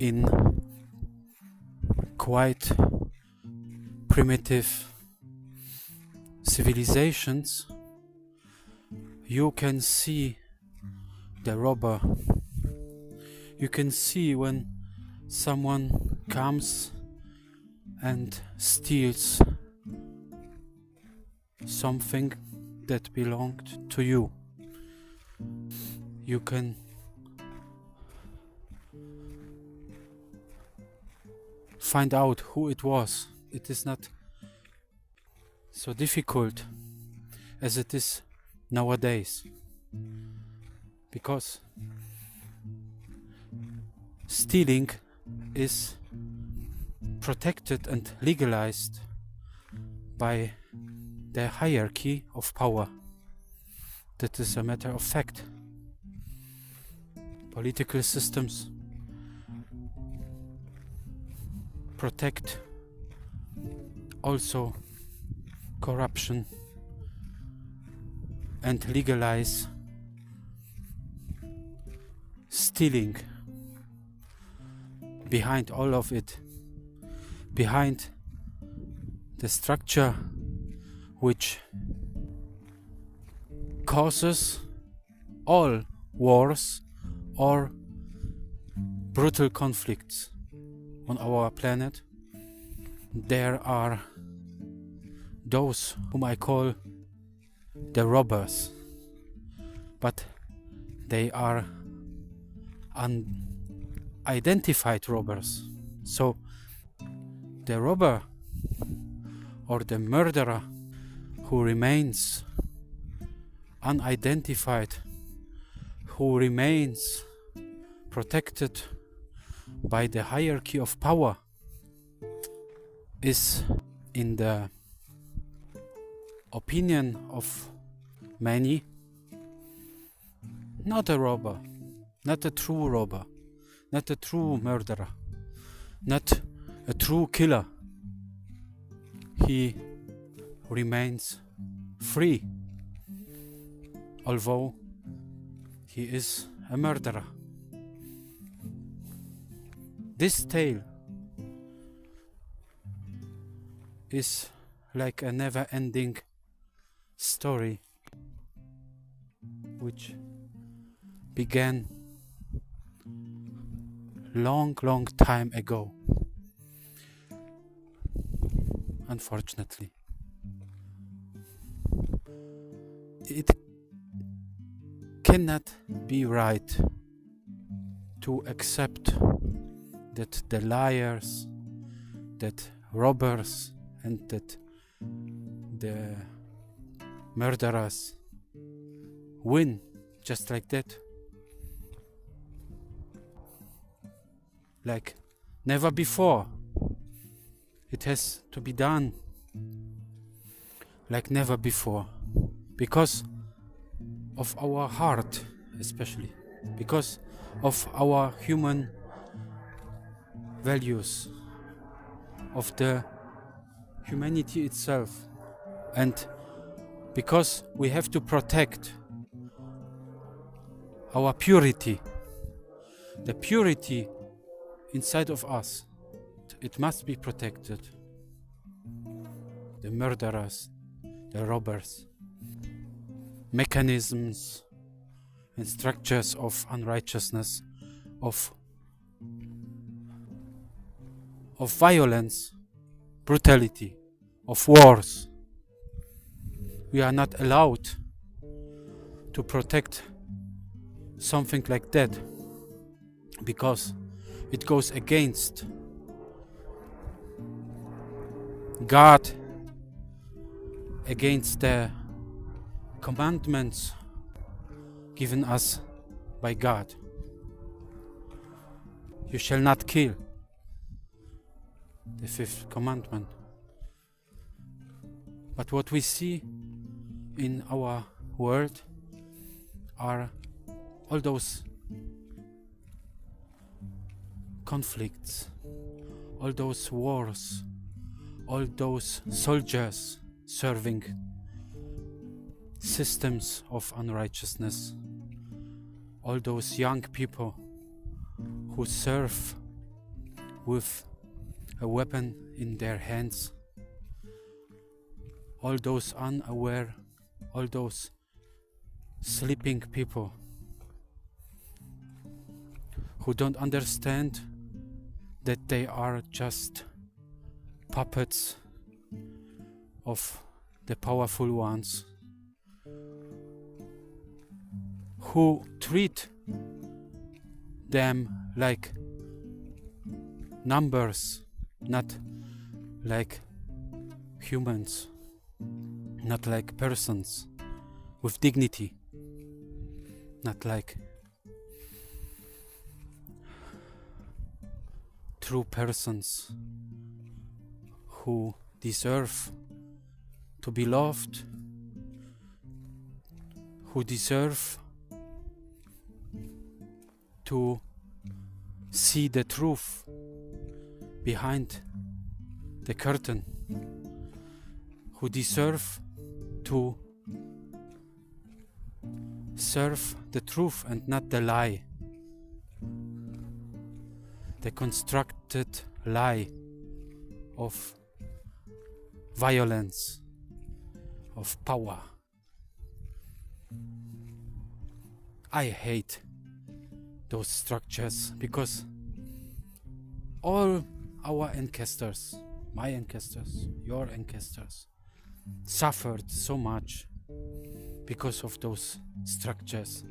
in quite primitive civilizations, you can see the robber. You can see when someone comes and steals something that belonged to you. You can find out who it was. It is not so difficult as it is nowadays, because stealing is protected and legalized by the hierarchy of power. That is a matter of fact. Political systems protect also corruption and legalize stealing. Behind all of it, behind the structure which causes all wars or brutal conflicts on our planet, there are those whom I call the robbers, but they are unidentified robbers. So the robber or the murderer who remains unidentified, who remains protected by the hierarchy of power, is, in the opinion of many, not a robber, not a true robber, not a true murderer, not a true killer. He remains free, although he is a murderer. This tale is like a never-ending story which began long time ago, unfortunately. It cannot be right to accept that the liars, that robbers, and that the murderers win just like that. Like never before. It has to be done like never before, because of our heart, especially because of our human values, of the humanity itself, and because we have to protect our purity, the purity inside of us. It must be protected. The murderers, the robbers, mechanisms and structures of unrighteousness, of violence, brutality, of wars. We are not allowed to protect something like that, because it goes against God, against the commandments given us by God. You shall not kill, the fifth commandment. But what we see in our world are all those conflicts, all those wars, all those soldiers serving systems of unrighteousness, all those young people who serve with a weapon in their hands. All those unaware, all those sleeping people who don't understand that they are just puppets of the powerful ones, who treat them like numbers, not like humans, not like persons with dignity, not like true persons who deserve to be loved, who deserve to see the truth behind the curtain, who deserve to serve the truth and not the lie, the constructed lie of violence, of power. I hate those structures because all our ancestors, my ancestors, your ancestors, suffered so much because of those structures.